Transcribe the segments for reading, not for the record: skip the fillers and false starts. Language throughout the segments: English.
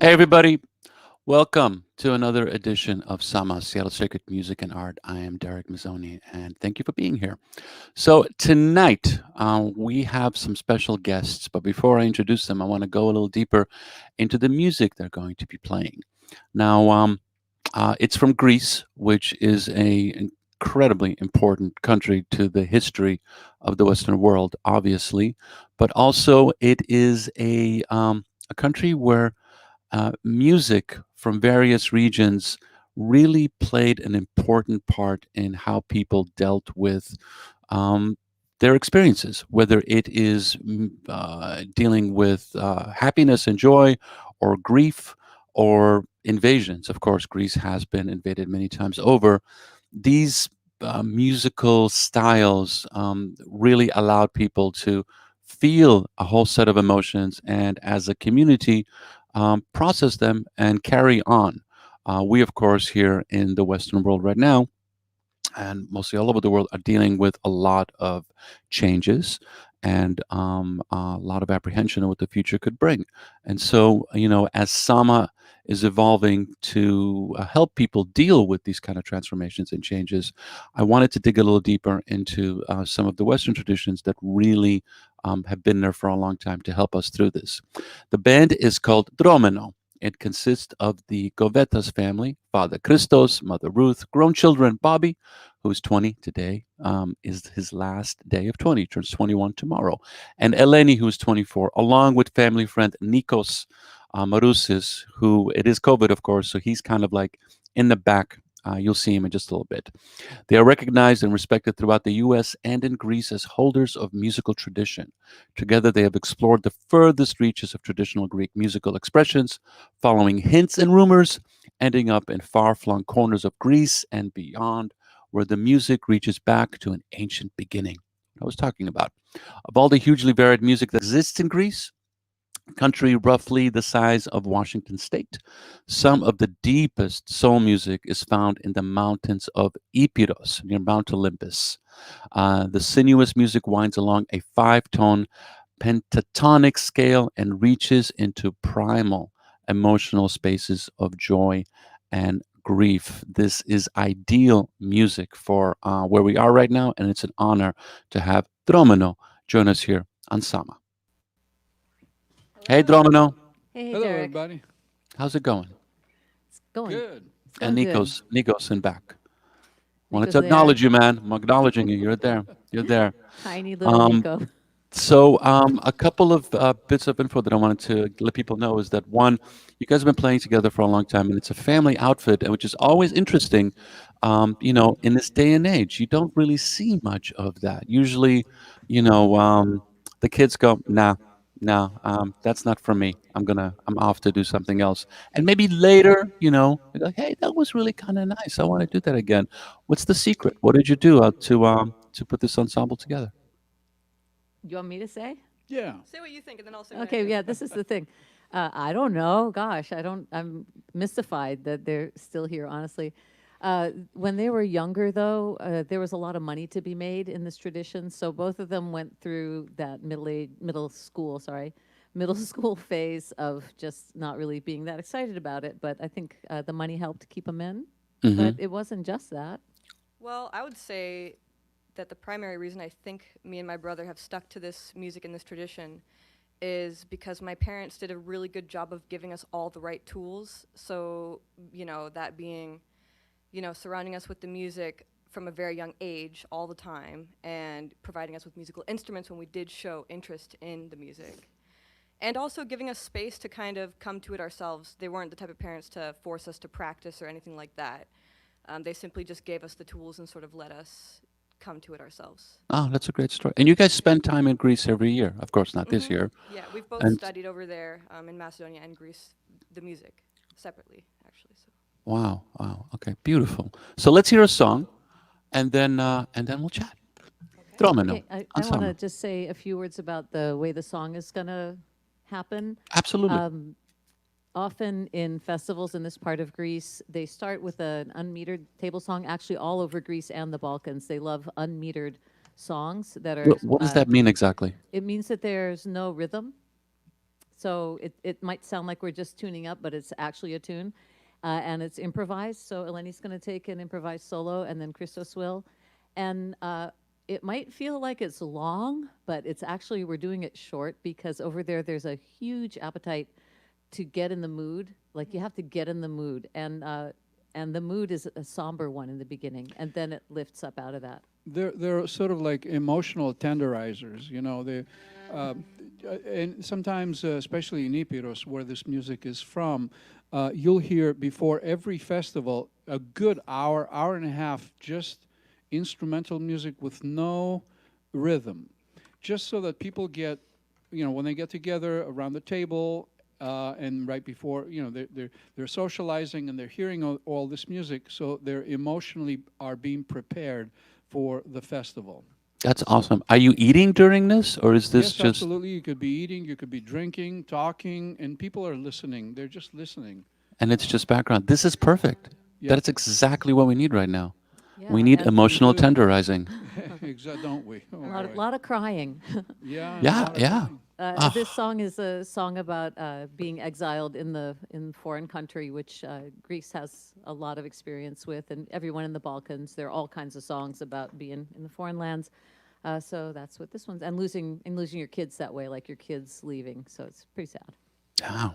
Hey, everybody. Welcome to another edition of Sama, Seattle Sacred Music and Art. I am Derek Mazzoni, and thank you for being here. So, tonight we have some special guests, but before I introduce them, I want to go a little deeper into the music they're going to be playing. Now, it's from Greece, which is a incredibly important country to the history of the Western world, obviously, but also it is a country where music from various regions really played an important part in how people dealt with um, their experiences, whether it is dealing with happiness and joy, or grief, or invasions. Of course, Greece has been invaded many times over. These musical styles really allowed people to feel a whole set of emotions and, as a community, process them and carry on. We, of course, here in the Western world right now, and mostly all over the world, are dealing with a lot of changes and a lot of apprehension of what the future could bring. And so, as Sama is evolving to help people deal with these kind of transformations and changes, I wanted to dig a little deeper into some of the Western traditions that really have been there for a long time to help us through this. The band is called Drómeno. It consists of the Govetas family, father Christos, mother Ruth, grown children Bobby, who's 20 today, is his last day of 20, turns 21 tomorrow, and Eleni, who's 24, along with family friend Nikos Maroussis, who, it is COVID, of course, so he's kind of like in the back. You'll see him in just a little bit. They are recognized and respected throughout the US and in Greece as holders of musical tradition. Together, they have explored the furthest reaches of traditional Greek musical expressions, following hints and rumors, ending up in far flung corners of Greece and beyond, where the music reaches back to an ancient beginning. I was talking about. Of all the hugely varied music that exists in Greece, country roughly the size of Washington state, some of the deepest soul music is found in the mountains of Ipiros near Mount Olympus. The sinuous music winds along a five-tone pentatonic scale and reaches into primal emotional spaces of joy and grief. This is ideal music for where we are right now, and it's an honor to have Drómeno join us here on Sama. Hey, Hello. Drómeno. Hey, Hello, Derek. everybody. How's it going? It's going. Good. It's And going good. Nikos in back. Wanted Nico's to there. acknowledge you, man. I'm acknowledging you. You're there. You're there. Tiny little Um, Nico. a couple of bits of info that I wanted to let people know is that, one, you guys have been playing together for a long time, and it's a family outfit, and which is always interesting. In this day and age, you don't really see much of that. Usually, the kids go, nah, nah, that's not for me. I'm off to do something else. And maybe later, they're like, hey, that was really kind of nice. I want to do that again. What's the secret? What did you do to put this ensemble together? You want me to say? Yeah. Say what you think, and then I'll say what I Okay, think. yeah, this is the thing. I don't know. Gosh, I don't. I'm mystified that they're still here, honestly. When they were younger, though, there was a lot of money to be made in this tradition. So both of them went through that middle school phase of just not really being that excited about it. But I think the money helped keep them in. Hmm. But it wasn't just that. Well, I would say that the primary reason I think me and my brother have stuck to this music and this tradition is because my parents did a really good job of giving us all the right tools. So, that being, surrounding us with the music from a very young age all the time and providing us with musical instruments when we did show interest in the music. And also giving us space to kind of come to it ourselves. They weren't the type of parents to force us to practice or anything like that. They simply just gave us the tools and sort of let us come to it ourselves. Oh, that's a great story. And you guys spend time in Greece every year. Of course, not this Hmm. year. Yeah, we've both And studied over there in Macedonia and Greece, the music separately, actually. So. wow, wow. Okay, beautiful. So let's hear a song, and then we'll chat. Okay. Dromeno, Okay, I want to Ansama. just say a few words about the way the song is going to happen. Absolutely. Um, Often in festivals in this part of Greece, they start with an unmetered table song. Actually, all over Greece and the Balkans, they love unmetered songs that are. What does that mean exactly? It means that there's no rhythm. So it might sound like we're just tuning up, but it's actually a tune. And it's improvised. So Eleni's going to take an improvised solo, and then Christos will. And it might feel like it's long, but it's actually, we're doing it short because over there, there's a huge appetite to get in the mood. Like you have to get in the mood. And the mood is a somber one in the beginning, and then it lifts up out of that. They're sort of like emotional tenderizers, and sometimes, especially in Ipiros, where this music is from, you'll hear before every festival a good hour, hour and a half, just instrumental music with no rhythm, just so that people get, when they get together around the table. And right before, they're socializing and they're hearing all this music, so they're emotionally are being prepared for the festival. That's awesome. Are you eating during this, or is this Yes, just? absolutely. You could be eating, you could be drinking, talking, and people are listening. They're just listening. And it's just background. This is perfect. Yeah. That's exactly what we need right now. We Yeah, need and emotional do. tenderizing. Exactly, don't we? Oh, a boy. lot of crying. Yeah. Yeah, a lot of yeah. fun. This song is a song about being exiled in foreign country, which Greece has a lot of experience with, and everyone in the Balkans. There are all kinds of songs about being in the foreign lands. So that's what this one's, and losing your kids that way, like your kids leaving. So it's pretty sad. Wow.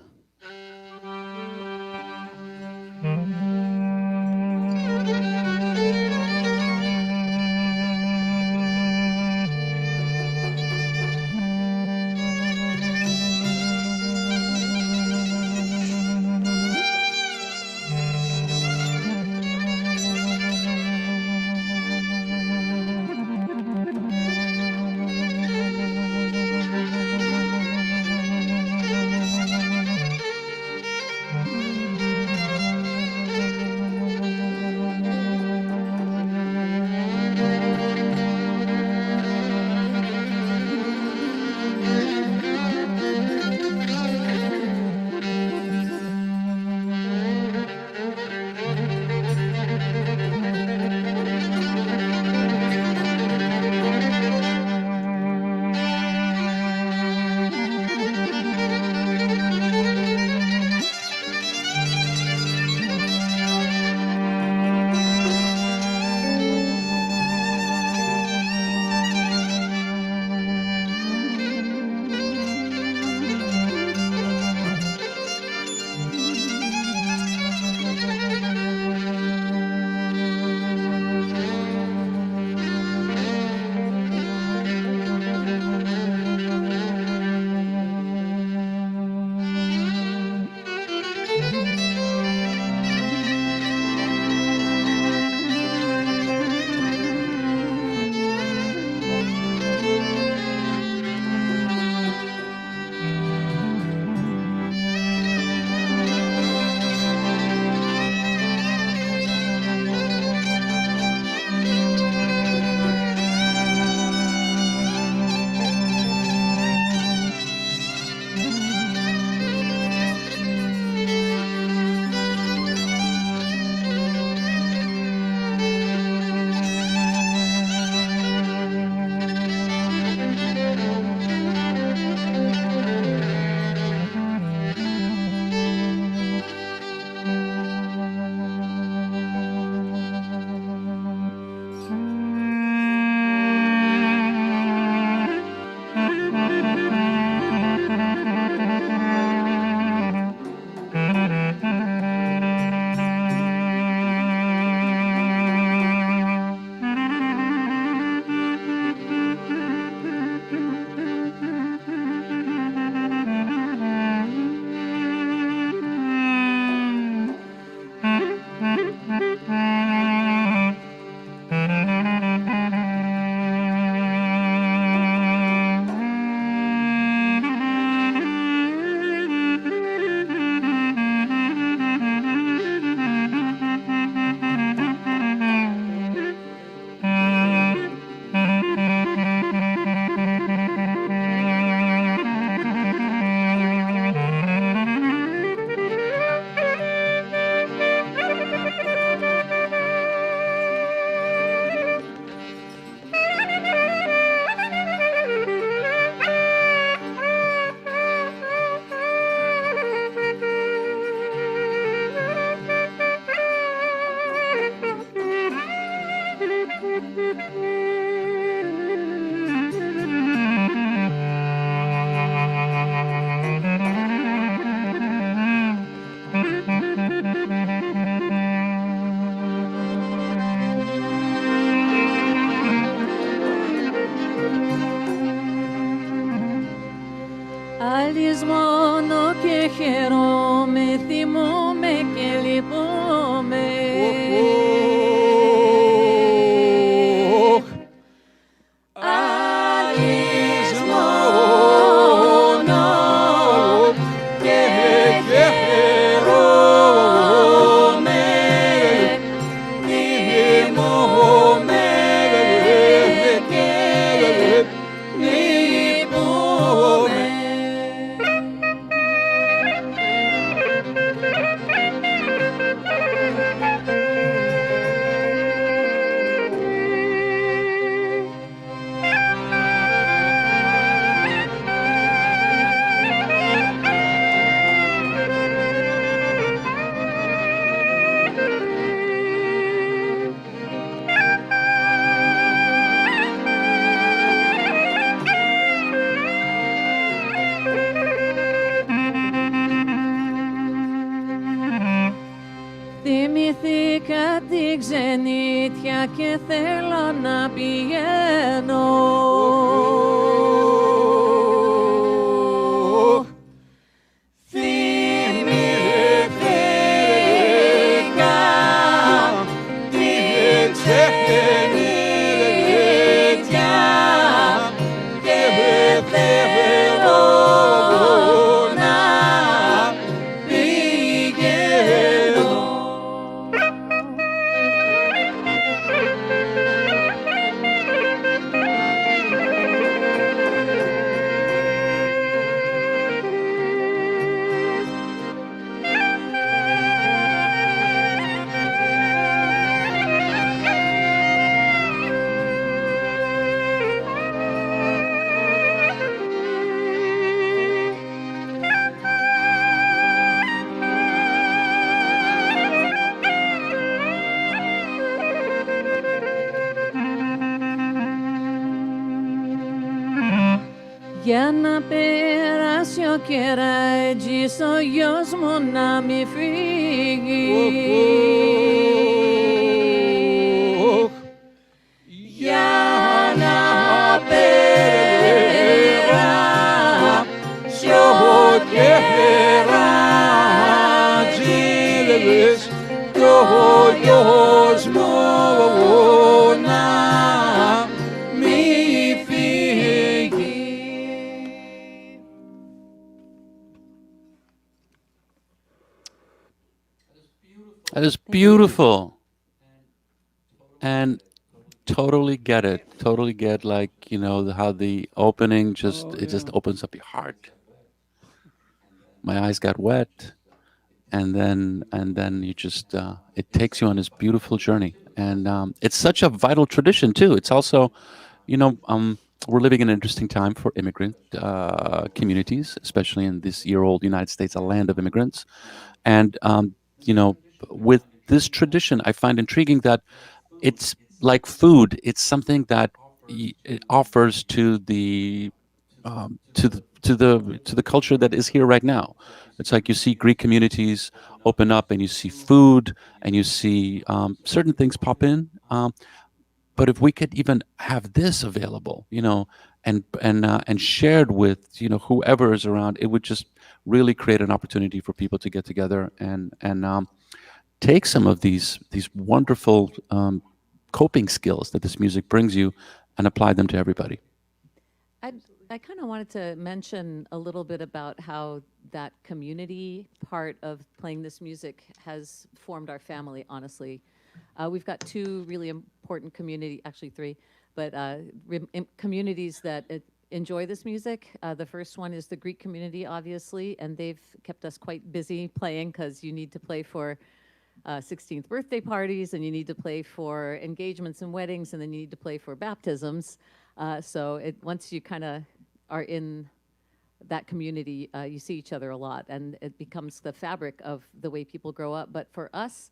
ξενίτια και θέλω να πηγαίνω. Για να περάσει ο κερατζής ο γιος μου να μη φύγει. Για να περάσει ο κερατζής ο γιος μου να μη φύγει. That is beautiful. And totally get it. Totally get, like, how the opening just opens up your heart. My eyes got wet. And then you just, it takes you on this beautiful journey. And it's such a vital tradition too. It's also, we're living in an interesting time for immigrant communities, especially in this year-old United States, a land of immigrants. And, with this tradition, I find intriguing that it's like food. It's something that it offers to the culture that is here right now. It's like you see Greek communities open up, and you see food, and you see certain things pop in. But if we could even have this available, and shared with whoever is around, it would just really create an opportunity for people to get together and take some of these wonderful coping skills that this music brings you and apply them to everybody. I kind of wanted to mention a little bit about how that community part of playing this music has formed our family, honestly. We've got two really important actually three, but communities that enjoy this music. The first one is the Greek community, obviously, and they've kept us quite busy playing because you need to play for 16th birthday parties, and you need to play for engagements and weddings, and then you need to play for baptisms. So once you kind of are in that community, you see each other a lot, and it becomes the fabric of the way people grow up. But for us,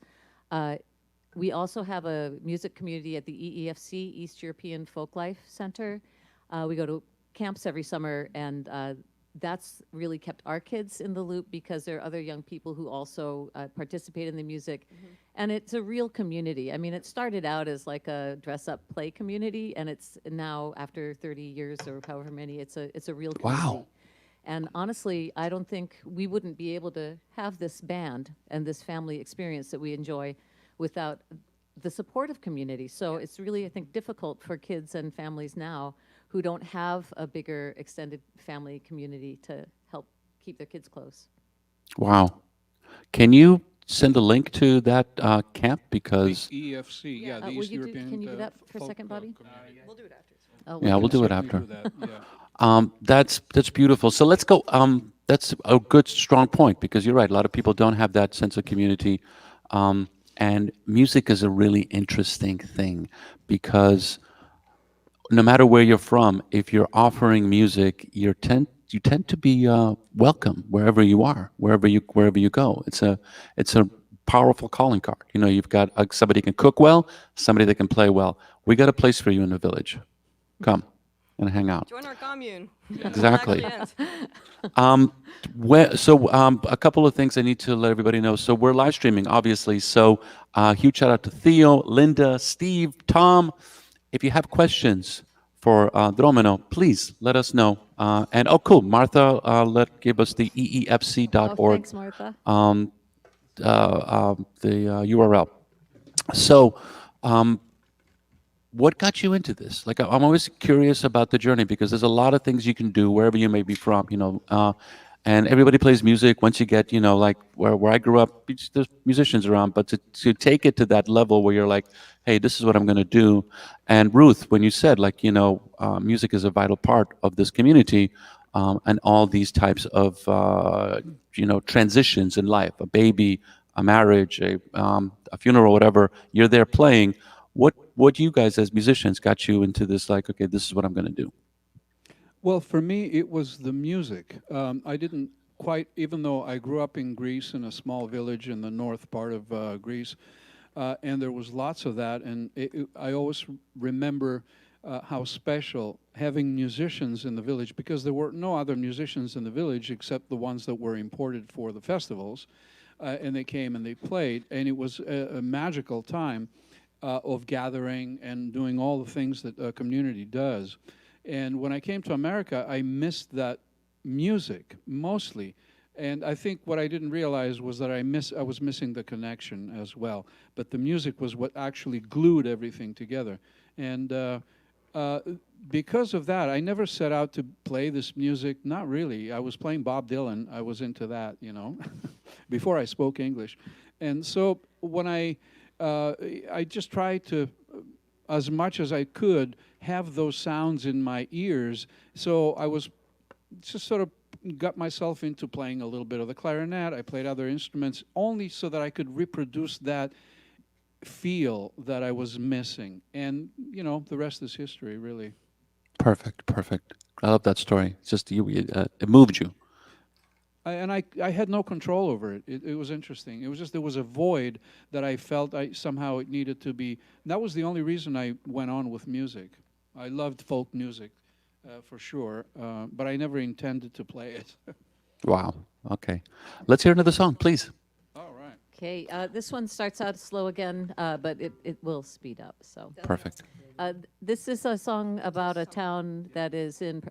we also have a music community at the EEFC, East European Folklife Center. We go to camps every summer, and that's really kept our kids in the loop because there are other young people who also participate in the music. And it's a real community. I mean, it started out as like a dress-up play community, and it's now, after 30 years or however many, it's a real community. Wow. And honestly, I don't think we wouldn't be able to have this band and this family experience that we enjoy without the supportive community. So it's really, I think, difficult for kids and families now who don't have a bigger extended family community to help keep their kids close. Wow. Can you send a link to that camp? Because The EFC, yeah, the will East you do- European. can you do that for a folk, second, Bobby? community. We'll do it after. Oh, Yeah, we'll do it Certainly after. do that, yeah. That's beautiful. So let's go. That's a good, strong point, because you're right. A lot of people don't have that sense of community. And music is a really interesting thing, because no matter where you're from, if you're offering music, you tend to be welcome wherever you are, wherever you go. It's a powerful calling card. You've got somebody who can cook well, somebody that can play well. We got a place for you in the village. Come. and hang out. Join our commune. Exactly. Actually ends. A couple of things I need to let everybody know. So we're live streaming, obviously. So huge shout out to Theo, Linda, Steve, Tom. If you have questions for Drómeno, please let us know. And oh, cool, Martha gave us the Oh, eefc.org thanks, Martha. the URL. So, what got you into this? Like, I'm always curious about the journey because there's a lot of things you can do wherever you may be from, and everybody plays music. Once you get, like where I grew up, there's musicians around, but to take it to that level where you're like, hey, this is what I'm going to do. And Ruth, when you said like, music is a vital part of this community, and all these types of, transitions in life, a baby, a marriage, a funeral, whatever, you're there playing. What you guys as musicians got you into this, like, okay, this is what I'm going to do? Well, for me, it was the music. I didn't quite, even though I grew up in Greece in a small village in the north part of Greece, and there was lots of that, and I always remember how special having musicians in the village, because there were no other musicians in the village except the ones that were imported for the festivals, and they came and they played, and it was a magical time of gathering and doing all the things that a community does. And when I came to America, I missed that music mostly. And I think what I didn't realize was that I was missing the connection as well. But the music was what actually glued everything together. And because of that, I never set out to play this music. Not really. I was playing Bob Dylan. I was into that, before I spoke English. And so when I just tried to, as much as I could, have those sounds in my ears. So I was just sort of got myself into playing a little bit of the clarinet. I played other instruments only so that I could reproduce that feel that I was missing. And, the rest is history, really. Perfect. I love that story. It's just it moved you. I had no control over it. It was interesting. It was just there was a void that I felt somehow it needed to be. That was the only reason I went on with music. I loved folk music, for sure, but I never intended to play it. Wow. Okay. Let's hear another song, please. All right. Okay, this one starts out slow again, but it will speed up. So Perfect. this is a song about a town that is in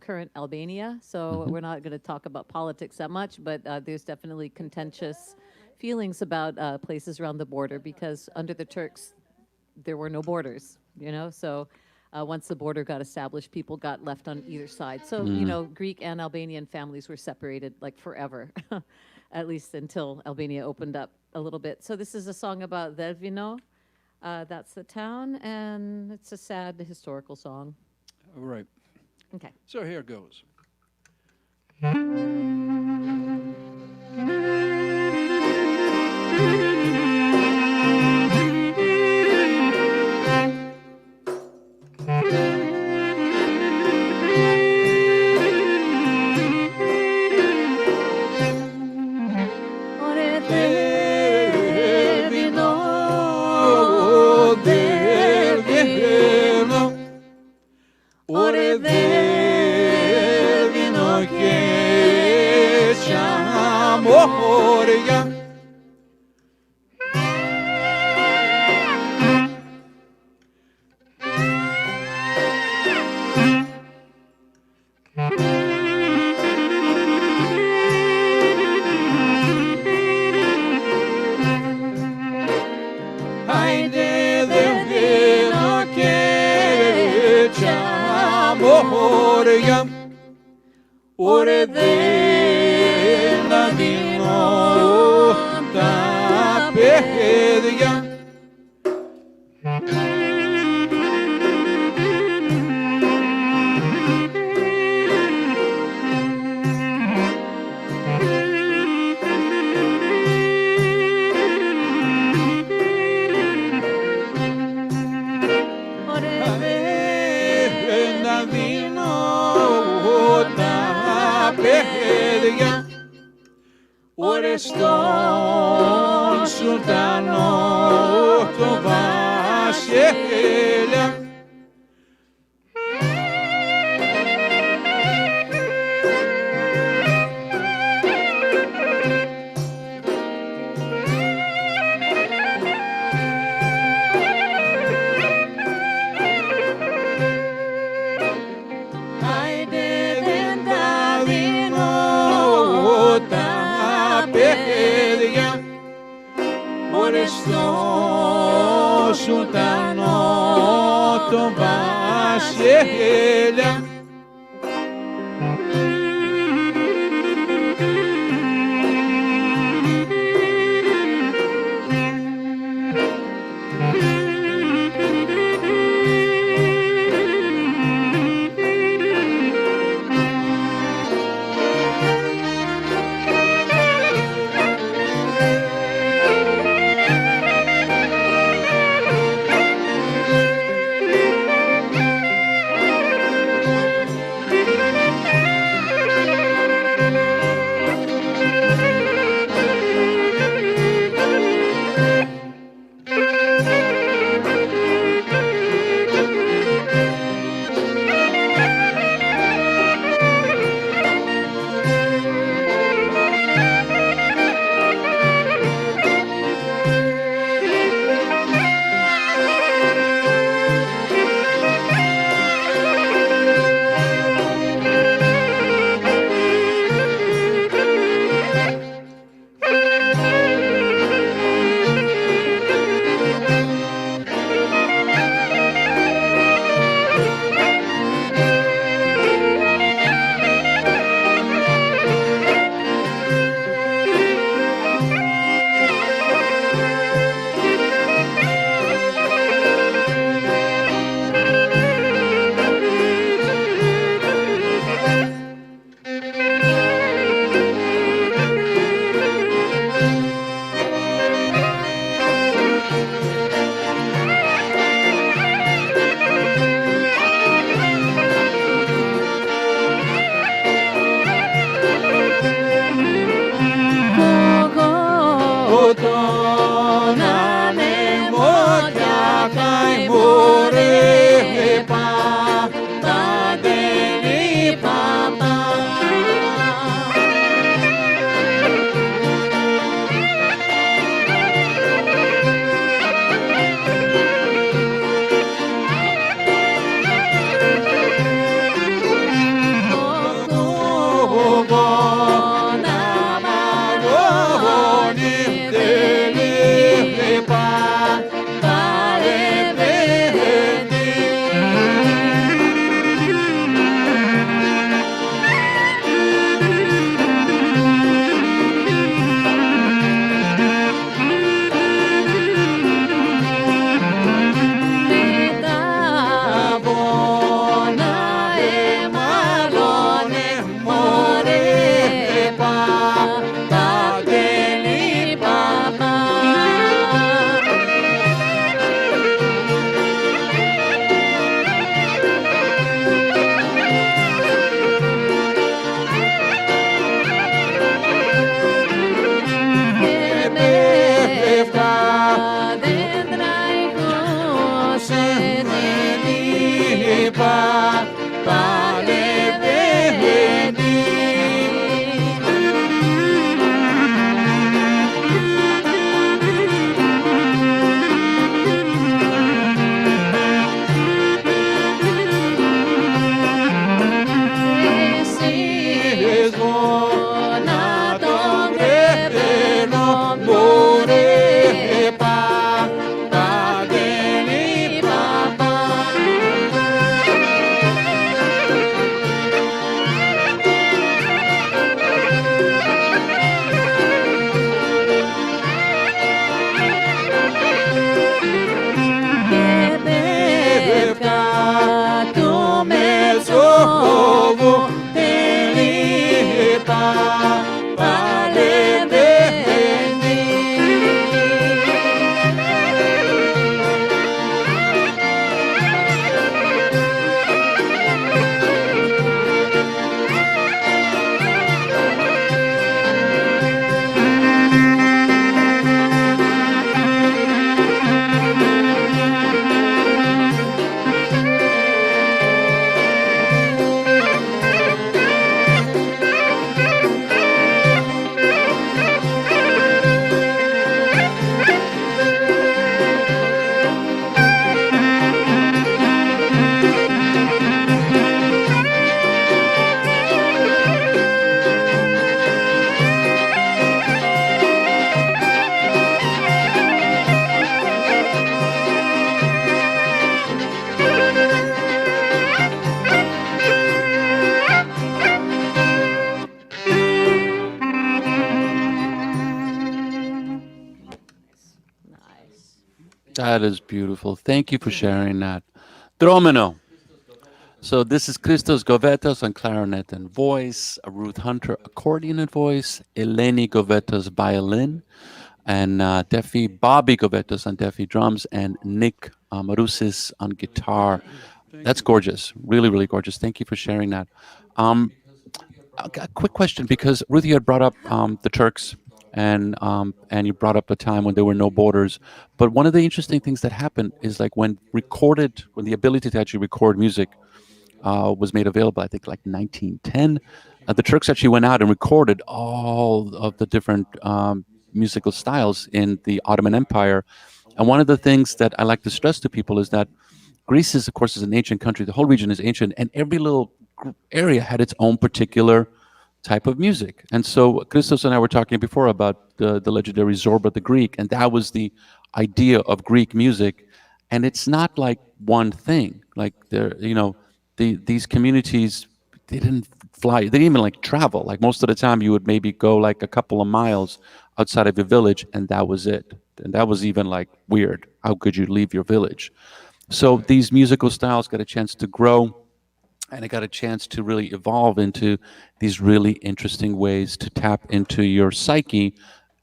current Albania. So we're not going to talk about politics that much, but there's definitely contentious feelings about places around the border because under the Turks, there were no borders, So once the border got established, people got left on either side. So, Greek and Albanian families were separated like forever, at least until Albania opened up a little bit. So this is a song about Drómeno. That's the town, and it's a sad historical song. All right. Okay. So here goes. Στον Σουλτανό το βασιλιά ζωντανό το βασιλιά. That is beautiful. Thank you for sharing that. Drómeno. So this is Christos Govetas on clarinet and voice, Ruth Hunter accordion and voice, Eleni Govetas violin, and Bobby Govetas on Defi drums, and Nick Maroussis on guitar. That's gorgeous. Really, really gorgeous. Thank you for sharing that. Um, a quick question, because Ruth, you had brought up the Turks, and you brought up a time when there were no borders. But one of the interesting things that happened is like when the ability to actually record music was made available, I think like 1910, the Turks actually went out and recorded all of the different musical styles in the Ottoman Empire. And one of the things that I like to stress to people is that Greece is, of course, is an ancient country. The whole region is ancient, and every little area had its own particular type of music. And so Christos and I were talking before about the legendary Zorba the Greek, and that was the idea of Greek music. And it's not like one thing. Like these communities, they didn't fly, they didn't even like travel. Like most of the time you would maybe go like a couple of miles outside of your village, and that was it. And that was even like weird. How could you leave your village? So these musical styles got a chance to grow, and it got a chance to really evolve into these really interesting ways to tap into your psyche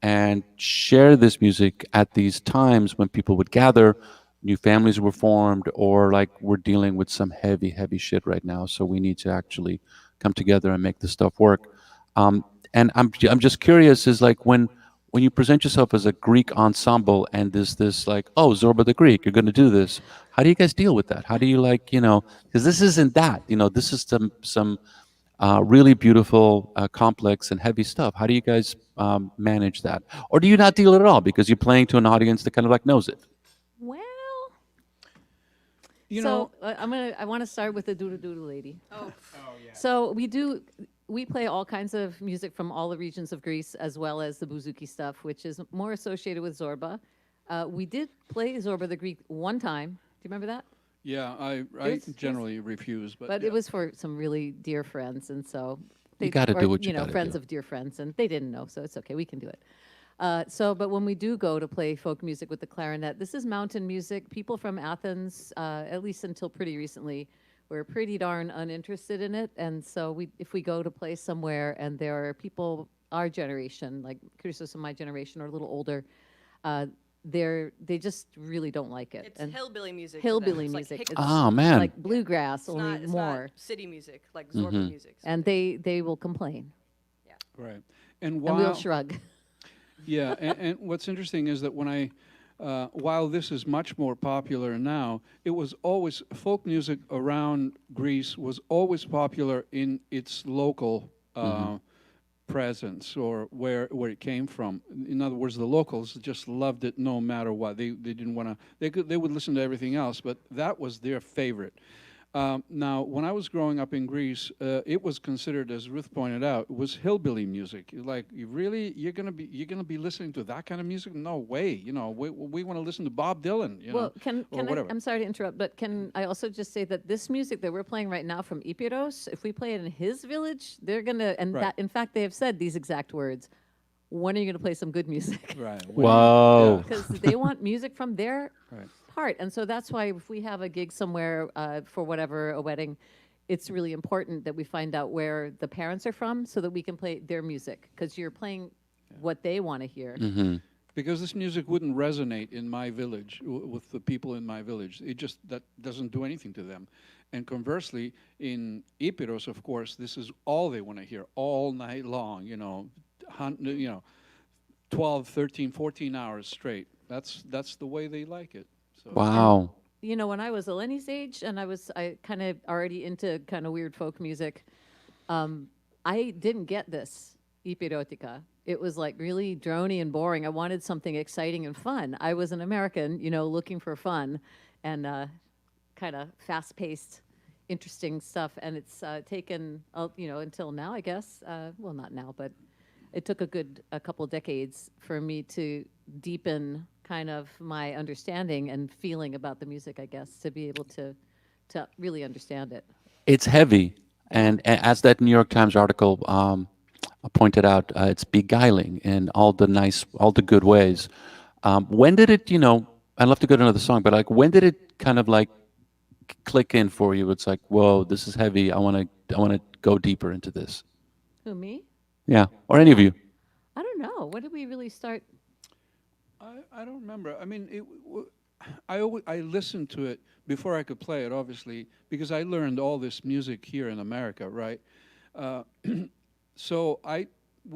and share this music at these times when people would gather, new families were formed, or like we're dealing with some heavy, heavy shit right now. So we need to actually come together and make this stuff work. And I'm just curious, is like when you present yourself as a Greek ensemble and there's this like, oh, Zorba the Greek, you're going to do this. How do you guys deal with that? How do you like, because this isn't that, this is some really beautiful, complex and heavy stuff. How do you guys manage that? Or do you not deal at all because you're playing to an audience that kind of like knows it? Well, You so know, I want to start with the doodle doodle lady. Oh, So we play all kinds of music from all the regions of Greece, as well as the bouzouki stuff, which is more associated with Zorba. We did play Zorba the Greek one time. Do you remember that? yeah, I It's- generally refuse, but But yeah. it was for some really dear friends, and so You gotta or, do what you know, gotta friends do. of dear friends, and they didn't know, so it's okay. We can do it. But when we do go to play folk music with the clarinet, this is mountain music. People from Athens, at least until pretty recently, were pretty darn uninterested in it. And so if we go to play somewhere and there are people our generation, like Christos and my generation, or a little older, they just really don't like it. it's And hillbilly music. to them. hillbilly It's like music. hick It's pop. Oh, man. like bluegrass, It's only not, it's more. not city music like Zorba music. So And they will complain, Right. and we'll shrug. Yeah, and what's interesting is that while this is much more popular now, it was always, folk music around Greece was always popular in its local presence or where it came from. In other words, the locals just loved it no matter what. They didn't want to, they would listen to everything else, but that was their favorite. Now, when I was growing up in Greece, it was considered, as Ruth pointed out, was hillbilly music. Like, you're gonna be listening to that kind of music? No way. We want to listen to Bob Dylan. Well, or whatever. I'm sorry to interrupt, but can I also just say that this music that we're playing right now from Ipiros, if we play it in his village, they're gonna, and Right. that, in fact, they have said these exact words. When are you gonna play some good music? Right. Whoa. Because they want music from their Right. part, and so that's why if we have a gig somewhere for whatever, a wedding, it's really important that we find out where the parents are from so that we can play their music, because you're playing what they want to hear. Because this music wouldn't resonate in my village with the people in my village. That doesn't do anything to them. And conversely, in Ipiros, of course, this is all they want to hear all night long. 12, 13, 14 hours straight. That's the way they like it. So. Wow. When I was Eleni's age and I kind of already into kind of weird folk music, I didn't get this Ipirotica. It was like really drony and boring. I wanted something exciting and fun. I was an American, looking for fun and kind of fast-paced, interesting stuff. And it's taken, until now, I guess. Well, not now, but it took a couple decades for me to deepen kind of my understanding and feeling about the music, I guess, to be able to really understand it. It's heavy. And as that New York Times article pointed out, it's beguiling in all the good ways. When did it, I'd love to go to another song, but like, when did it kind of like click in for you? It's like, whoa, this is heavy. I want to go deeper into this. Who, me? Yeah, or any of you. I don't know. When did we really start? I don't remember. I mean, I listened to it before I could play it, obviously, because I learned all this music here in America, right? So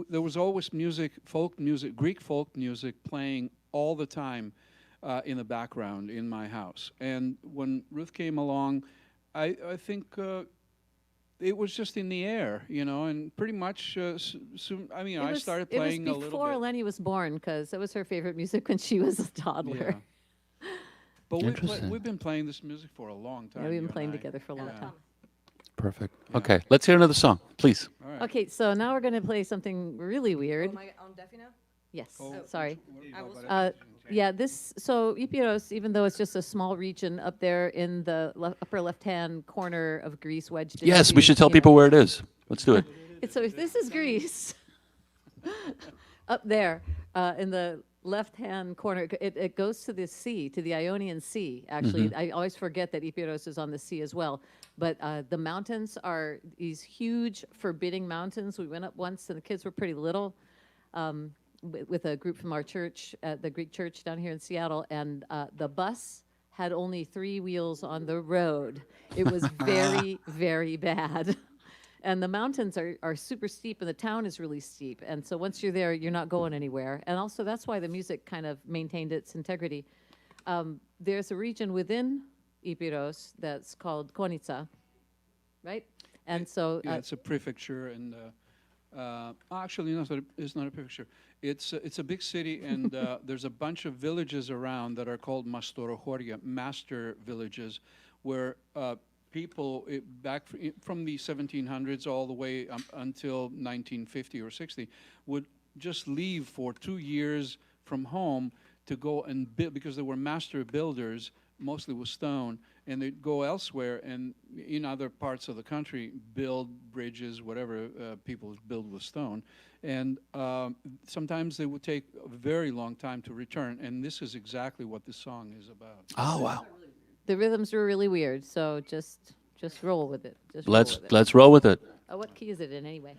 there was always music, folk music, Greek folk music playing all the time in the background in my house. And when Ruth came along, I think it was just in the air, you know, and pretty much soon, I mean, I started playing a It was little before bit. Eleni was born, because it was her favorite music when she was a toddler. Yeah. But Interesting. we've been playing this music for a long time. Yeah, we've you been and playing I. together for a long Yeah. time. Perfect. Yeah. Okay, let's hear another song, please. All right. Okay, so now we're going to play something really Oh, weird. am I on Deafy now? Yes, Oh, sorry. I will Yeah, so Ipiros, even though it's just a small region up there in the upper left-hand corner of Greece, wedged Yes, into, we should tell you know, people where it is. Let's do it. So this is Greece. Up there in the left-hand corner, it goes to the sea, to the Ionian Sea. Actually, I always forget that Ipiros is on the sea as well. But the mountains are these huge, forbidding mountains. We went up once, and the kids were pretty little, with a group from our church, the Greek church down here in Seattle, and the bus had only 3 wheels on the road. It was very, very bad. And the mountains are super steep, and the town is really steep. And so once you're there, you're not going anywhere. And also, that's why the music kind of maintained its integrity. There's a region within Ipiros that's called Konitsa, right? And so Yeah, it's a prefecture, and actually, it's not a prefecture. It's a big city, and there's a bunch of villages around that are called Mastorochoria, master villages, where people from the 1700s all the way until 1950 or 60 would just leave for 2 years from home to go and build, because they were master builders, mostly with stone, and they'd go elsewhere and in other parts of the country build bridges, whatever people build with stone. And sometimes they would take a very long time to return, and this is exactly what this song is about. Oh wow. the rhythms were really weird. So just roll with it. Just roll with it. Let's roll with it. Oh, what key is it in anyway?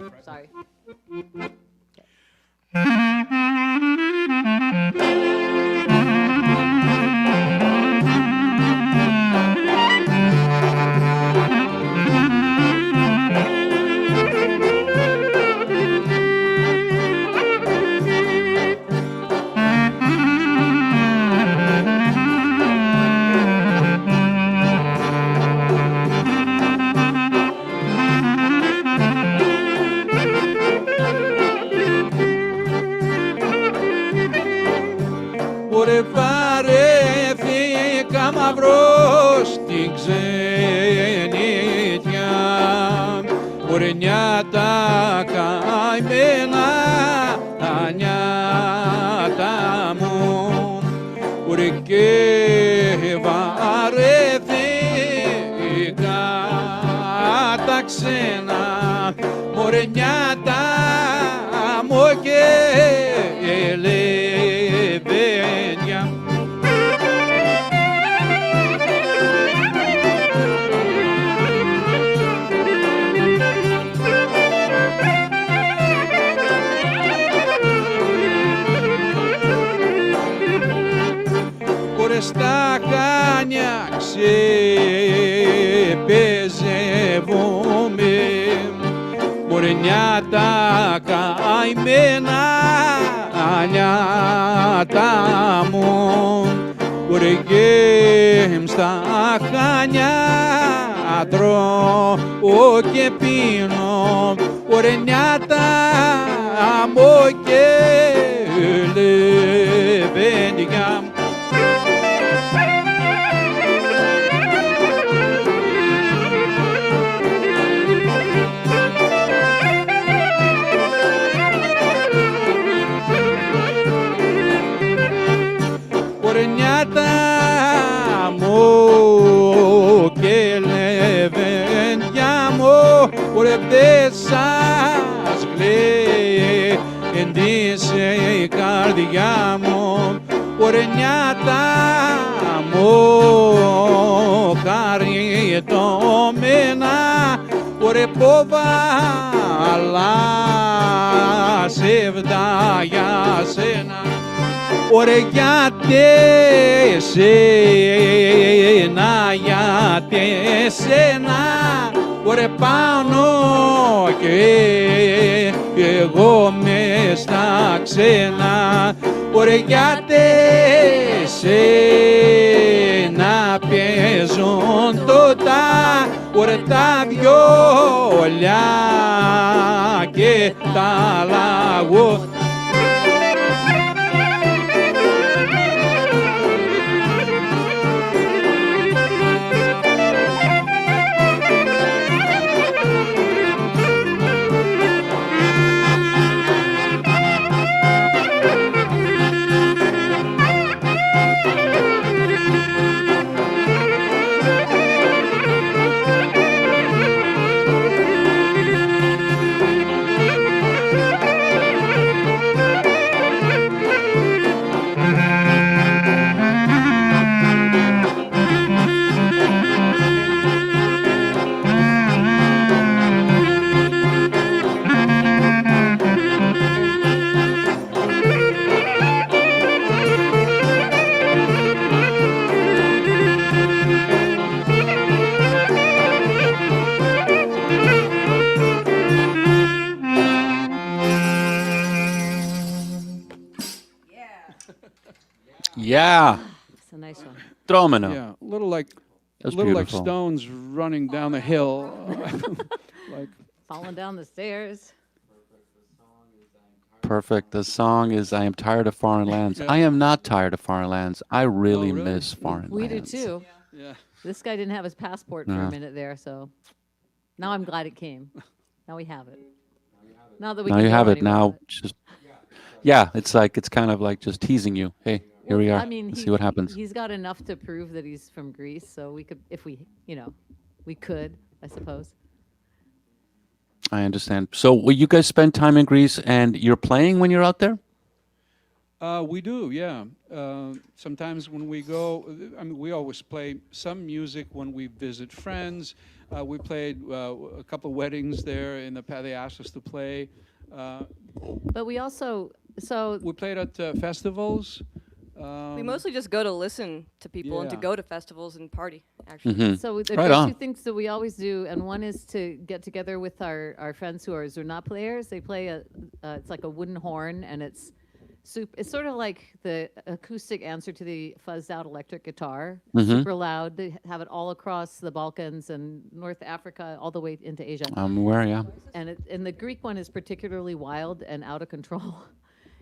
Okay, sorry. Ωρε βαρέθηκα μαυρό στην ξενιτιά. Ωρε νιάτα καημένα τα νιάτα μου. Ωρε και βαρέθηκα τα ξένα. Ωρε νιάτα μου και λεβένια. Ωρε στα χάνια ξεπεζεύομαι. Ωρε νιάτα καημένα νιάτα μου. Ωρε και στα χάνια τρώω και πίνω. Ωρε νιάτα μου και λεβέντια. Ωρε νιάτα μου και λεβέντια μου. Ωρε δε σας κλαίω είσαι η καρδιά μου, ωρε νιάτα μου χαριτωμένα, ωρε πόβαλα σεβδά για σένα, ωρε γιατί εσένα, γιατί εσένα, ωρε πάνω και εγώ μες στα ξένα, ωρε γιατί εσένα παίζουν τότε, ωρε τα βιόλια και τα λαγό. Yeah. It's a nice one. Drómeno. Yeah, little like That's little like beautiful. stones running down the hill. Like Falling down the stairs. Perfect. The song is I am tired of foreign lands. Yeah. I am not tired of foreign lands. I really, really? miss foreign We do lands. too. yeah. This guy didn't have his passport for Yeah. a minute there, so now I'm glad it came. Now we have it. Now that we Now can you go have it. anywhere Now with it. just yeah, it's kind of like just teasing you. Hey, here we Well, are. I mean, Let's see what happens. He's got enough to prove that he's from Greece, so we could, if we, we could, I suppose. I understand. So, will you guys spend time in Greece and you're playing when you're out there? We do, yeah. Sometimes when we go, I mean, we always play some music when we visit friends. We played a couple of weddings there in the past. They asked us to play. But we also, so We played at festivals. We mostly just go to listen to people and to yeah. go to festivals and party, actually. Mm-hmm. So there Right are on. two things that we always do, and one is to get together with our friends who are Zurna players. They play it's like a wooden horn, and it's it's sort of like the acoustic answer to the fuzzed out electric guitar. Super loud. They have it all across the Balkans and North Africa, all the way into Asia. I'm aware, yeah. And the Greek one is particularly wild and out of control.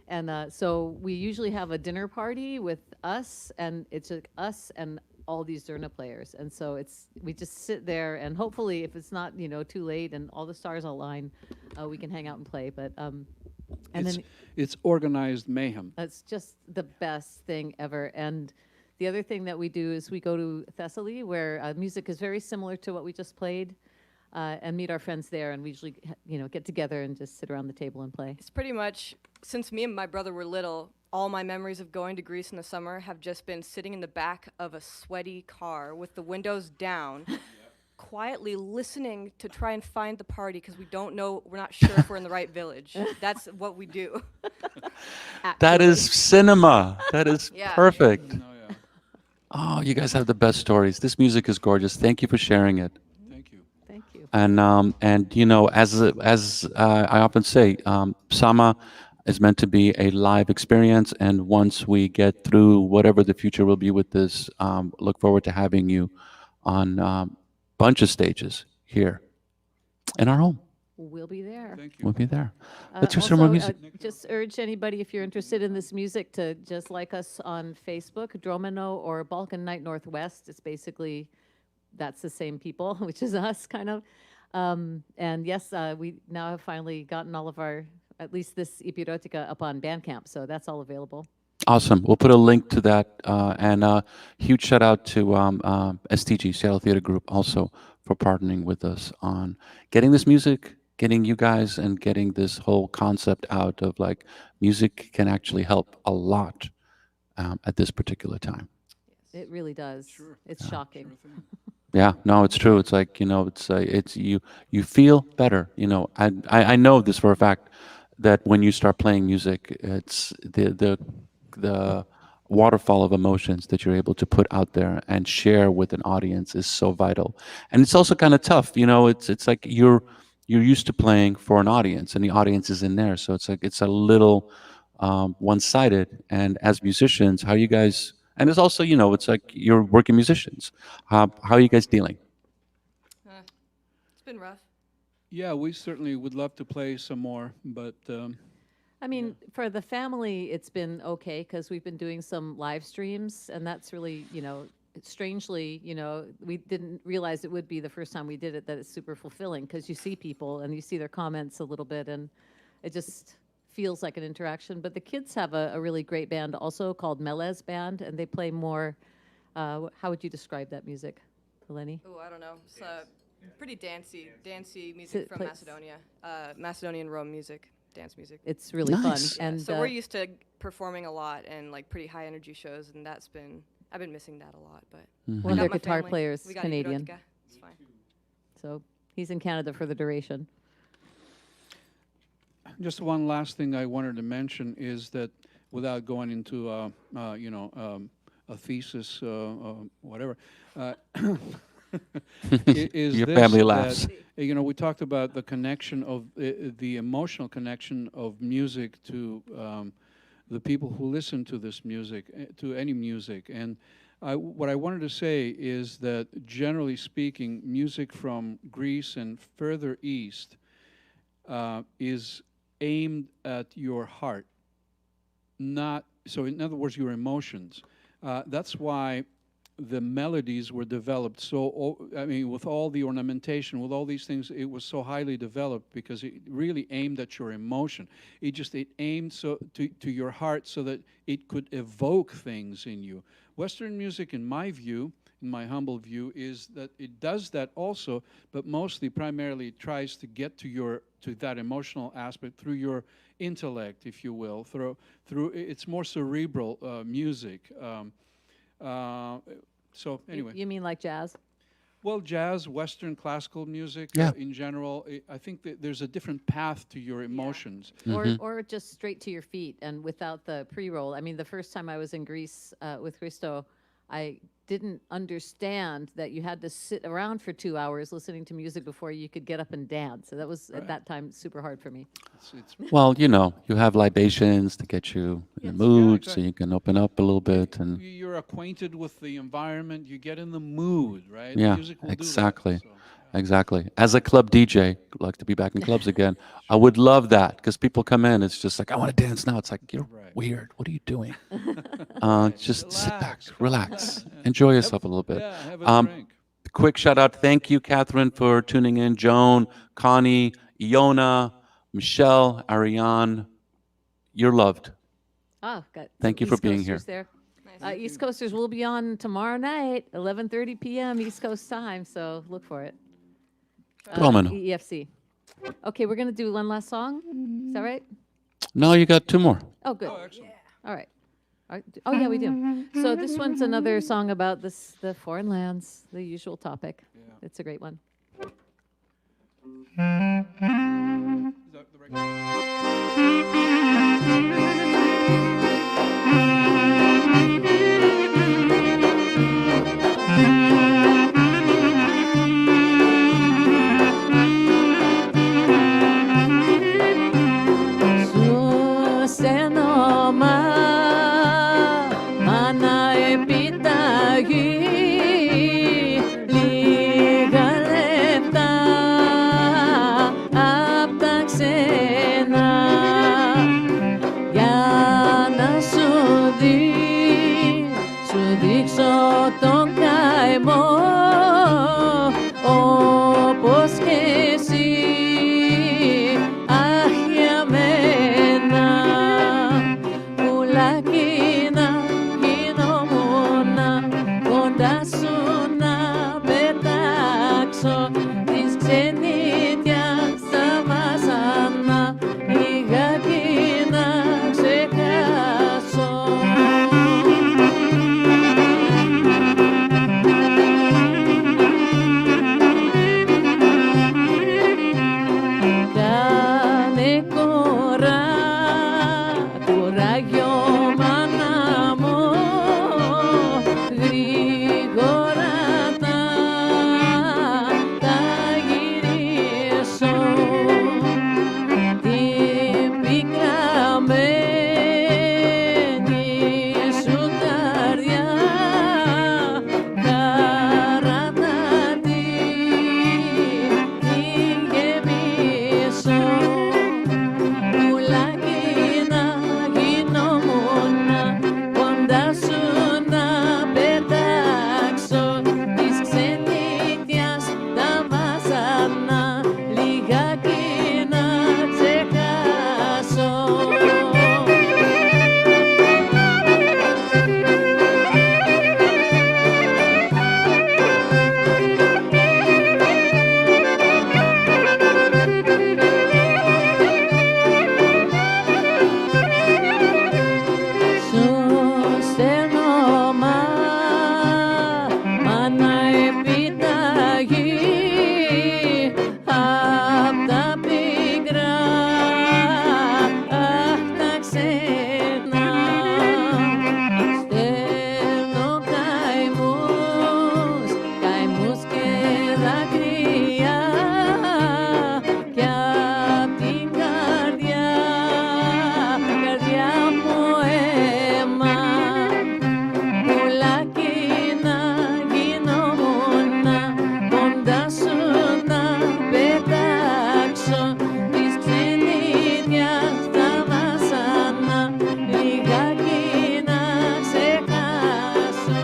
And so we usually have a dinner party with us, and it's like us and all these Zurna players. And so we just sit there, and hopefully, if it's not too late and all the stars align, we can hang out and play. But and then It's organized mayhem. that's just the best thing ever. And the other thing that we do is we go to Thessaly, where music is very similar to what we just played, and meet our friends there. And we usually, get together and just sit around the table and play. It's pretty much, since me and my brother were little, all my memories of going to Greece in the summer have just been sitting in the back of a sweaty car with the windows down, quietly listening to try and find the party because we're not sure if we're in the right village. That's what we do. That is cinema. That is Yeah. perfect. Oh, yeah. Oh, you guys have the best stories. This music is gorgeous. Thank you for sharing it. Thank you. Thank you. And as I often say, Sama is meant to be a live experience. And once we get through whatever the future will be with this, look forward to having you on bunch of stages here in our home. We'll be there. Thank you. We'll be there. Let's hear some more Also, music. just urge anybody, if you're interested in this music, to just like us on Facebook, Drómeno or Balkan Night Northwest. It's basically, that's the same people, which is us, kind of. And yes, we now have finally gotten all of our, at least this Ipirotica, up on Bandcamp, so that's all available. Awesome. We'll put a link to that. And huge shout out to STG, Seattle Theater Group, also for partnering with us on getting this music getting you guys and getting this whole concept out of like music can actually help a lot at this particular time. It really does. Sure. It's shocking. Sure thing. Yeah, no, it's true. It's like, it's you feel better. I know this for a fact that when you start playing music, it's the waterfall of emotions that you're able to put out there and share with an audience is so vital. And it's also kind of tough. It's like you're used to playing for an audience and the audience is in there. So it's like it's a little one-sided. And as musicians, how you guys, and it's also, it's like you're working musicians. How are you guys dealing? It's been rough. Yeah, we certainly would love to play some more, but I mean, for the family, it's been okay because we've been doing some live streams, and that's really, strangely, we didn't realize it would be the first time we did it, that it's super fulfilling because you see people and you see their comments a little bit, and it just feels like an interaction. But the kids have a really great band also called Melez Band, and they play more, how would you describe that music, Eleni? Oh, I don't know. It's pretty dancey it music from plays- Macedonia. Macedonian Rome music, dance music. It's really Nice. fun. And So we're used to performing a lot and like pretty high energy shows, and I've been missing that a lot. But one of I their got my guitar family. players We got Canadian, Ipiros. It's fine. so he's in Canada for the duration. just one last thing I wanted to mention is that without going into a thesis, whatever, is Your this, family that, laughs. we talked about the connection of the emotional connection of music to the people who listen to this music, to any music. And what I wanted to say is that, generally speaking, music from Greece and further east is aimed at your heart, so in other words, your emotions. That's why the melodies were developed with all the ornamentation, with all these things, it was so highly developed because it really aimed at your emotion. It aimed to your heart so that it could evoke things in you. Western music, in my view, in my humble view, is that it does that also, but primarily tries to get to that emotional aspect through your intellect, if you will. Through it's more cerebral music. So anyway. You mean like jazz? Well, jazz, Western classical music, Yeah. in general, I think that there's a different path to your emotions. Or just straight to your feet and without the pre-roll. I mean, the first time I was in Greece with Christos, I didn't understand that you had to sit around for 2 hours listening to music before you could get up and dance. So that was, at that time, super hard for me. It's Well, you have libations to get you in the mood, so exactly. you can open up a little bit. And You're acquainted with the environment, you get in the mood, right? yeah, Music will exactly. do that. So. Exactly. As a club DJ, I'd like to be back in clubs again. I would love that because people come in. It's just like, I want to dance now. It's like, you're Right. weird. What are you doing? Just sit back, relax, enjoy yourself a little bit. Yeah, have a drink. Quick shout out. Thank you, Catherine, for tuning in. Joan, Connie, Iona, Michelle, Ariane. You're loved. Oh, got Thank some you for East being Coasters here. There. East Coasters will be on tomorrow night, 11:30 p.m. East Coast time, so look for it. Drómeno. EFC. Okay, we're going to do one last song. Is that right? No, you got two more. Oh, good. Oh, excellent. All right. Oh, yeah, we do. So this one's another song about the foreign lands, the usual topic. Yeah. It's a great one. Is that the right- Σου στενόμα, μάνα επιταγή, λίγα λεπτά απ' τα ξένα, για να σου δείξω τον καημό, όπως και εσύ. Αχ, για μένα, πουλάκι να γινόμουνα, κοντά σου να πετάξω της ξενίτιας στα Άγιο μάνα μου, γρήγορα τα γυρίσω. Την πικραμένη σου καρδιά, χαράτα την γεμίσω. Πουλάκι να γινόμουν, κοντά σου να πετάξω, της ξενύχτιας τα βάσανα, λιγάκι να ξεχάσω. Σου στέλνω μάνα επιταγή απ' τα πικρά τα ξένα. Στέλνω καημούς και δάκρυα κι απ' την καρδιά μου αίμα. Πουλάκι να γινόμουν, κοντά σου να πετάξω, της ξενύχτιας τα βάσανα, λιγάκι να ξεχάσω.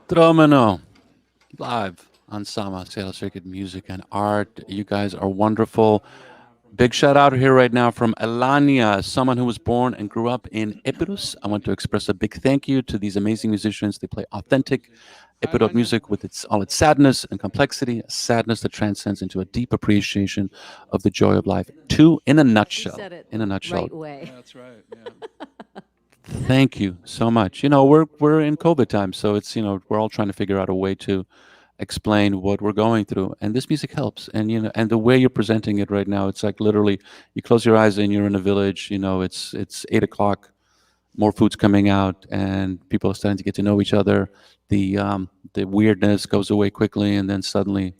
Drómeno, live on Sama, Seattle Circuit Music and Art. You guys are wonderful. Big shout out here right now from Eleni, someone who was born and grew up in Ipiros. I want to express a big thank you to these amazing musicians. They play authentic Ipirot music with all its sadness and complexity, a sadness that transcends into a deep appreciation of the joy of life. In a You nutshell. said it In a the nutshell. right way. That's right. Yeah. Thank you so much. We're in COVID time, so it's we're all trying to figure out a way to explain what we're going through, and this music helps. And and the way you're presenting it right now, it's like literally you close your eyes and you're in a village. It's 8 o'clock, more food's coming out, and people are starting to get to know each other. The weirdness goes away quickly, and then suddenly,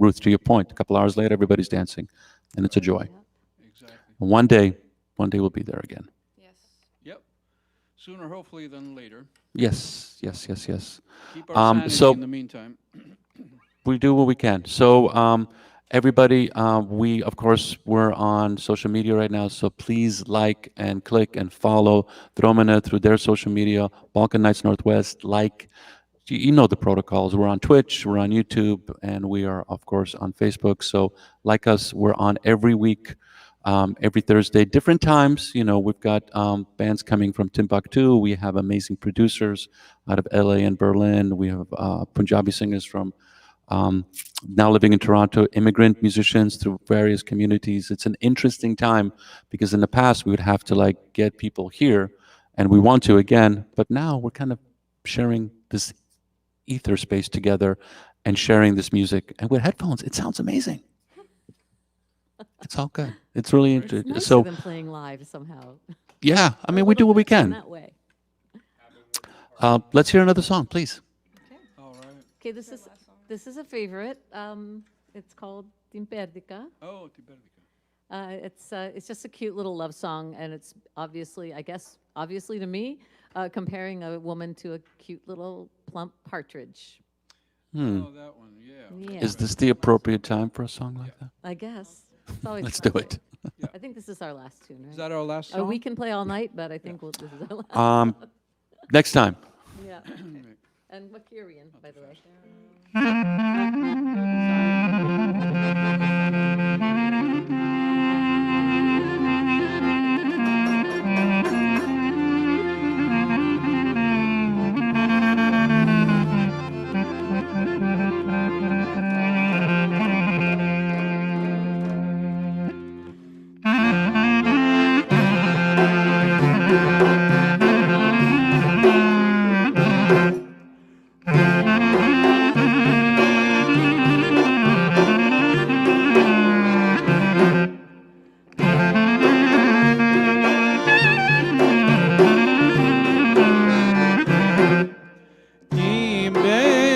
Ruth, to your point, a couple hours later, everybody's dancing, and it's a joy. Exactly. And one day we'll be there again. Yes. Yep. Sooner, hopefully, than later. Yes. Keep our sanity so- in the meantime. We do what we can. So, everybody, of course, we're on social media right now. So please like and click and follow Drómeno through their social media, Balkan Nights Northwest. You know the protocols. We're on Twitch, we're on YouTube, and we are, of course, on Facebook. So like us, we're on every week. every Thursday, different times. We've got bands coming from Timbuktu. We have amazing producers out of LA and Berlin. We have Punjabi singers from now living in Toronto, immigrant musicians through various communities. It's an interesting time because in the past we would have to get people here, and we want to again, but now we're kind of sharing this ether space together and sharing this music. And with headphones, it sounds amazing. It's all good. It's really It's interesting. nicer So than playing live somehow. yeah, I A mean, we do little what we nicer in can. that way. Let's hear another song, please. All right. Okay, this is a favorite. It's called Timperdica. Oh, Tibertica. It's just a cute little love song, and it's obviously, I guess, obviously to me, comparing a woman to a cute little plump partridge. Oh, that one, yeah. Yeah, Is this the appropriate time for a song like that? I guess. It's always Let's do fun. it. I think this is our last tune, Is right? that our last song? We can play all night, but I think this is our last. Next time. Yeah. And Makirian, by the way.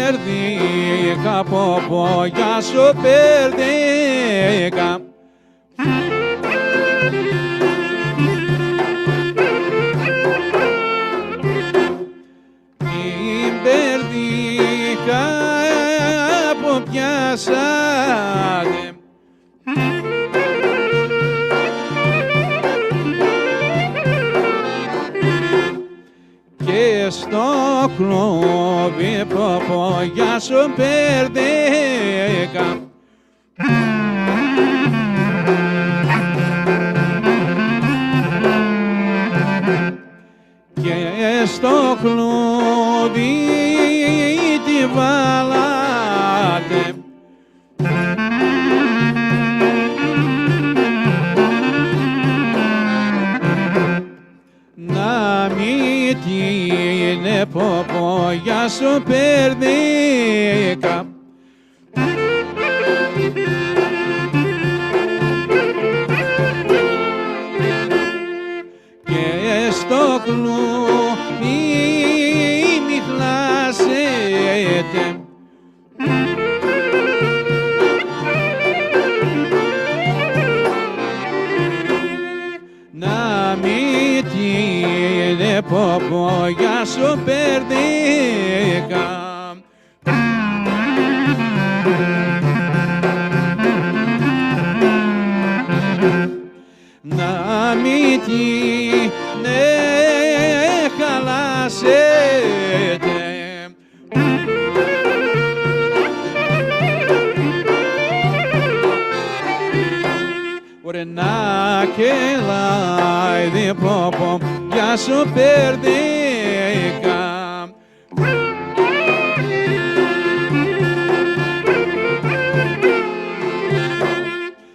Tibertica, popoia σου περδέκα. Tibertica, που πιάσατε. Και στο κλόβι ποπόγια σου περδέκα. Και στο κλόβι τη βάλατε. Να μην την ποπόγια σου περδέκα. Και στο κλουβί μη χλάσετε. Να μην την ποπόγια σου περδέκα. Να μην την χαλάσετε. Μπορεί να κελάει διπλό για σου περδέκα.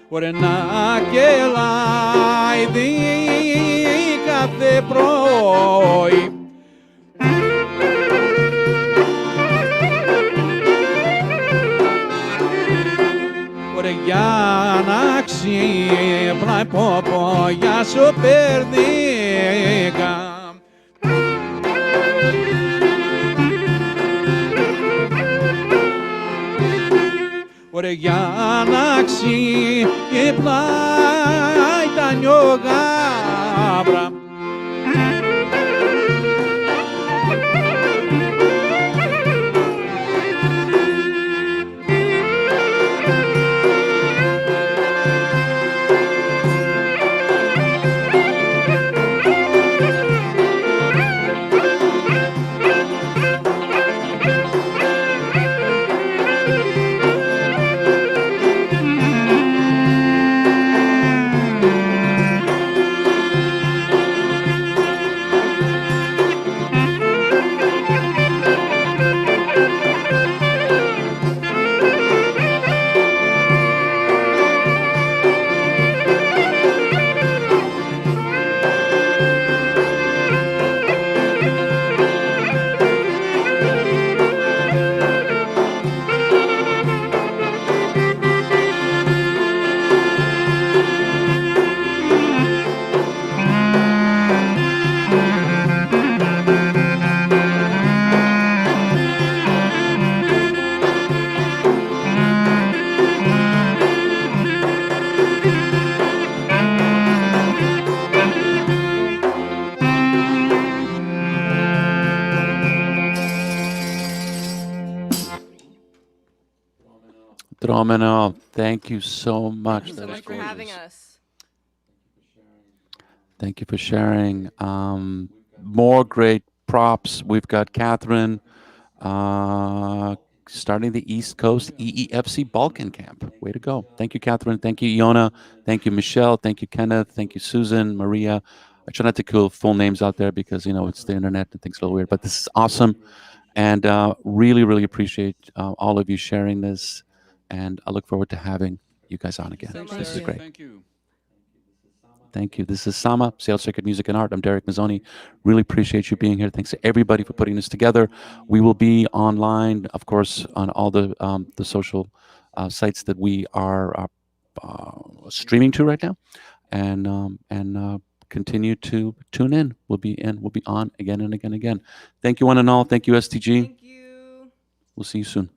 Μπορεί να κελάει κάθε πρωί. Μπορεί για να ξύπνάει ποπόγια σου περδέκα. Μπορεί για να ξύπνάει τα νιογάβρα. Drómeno, thank you so much. Thank you That so is much for having gorgeous. us. Thank you for sharing. More great props. We've got Catherine starting the East Coast EEFC Balkan Camp. Way to go. Thank you, Catherine. Thank you, Iona. Thank you, Michelle. Thank you, Kenneth. Thank you, Susan, Maria. I try not to kill full names out there because, you know, it's the internet and things are a little weird. But this is awesome. And really, really appreciate all of you sharing this. And I look forward to having you guys on again. so Thanks, much. This is Derek. great. Thank you. Thank you. This is Sama, Sales Circuit Music and Art. I'm Derek Mazzoni. Really appreciate you being here. Thanks to everybody for putting this together. We will be online, of course, on all the social sites that we are streaming to right now, and continue to tune in. We'll be on again and again and again. Thank you, one and all. Thank you, STG. Thank you. We'll see you soon.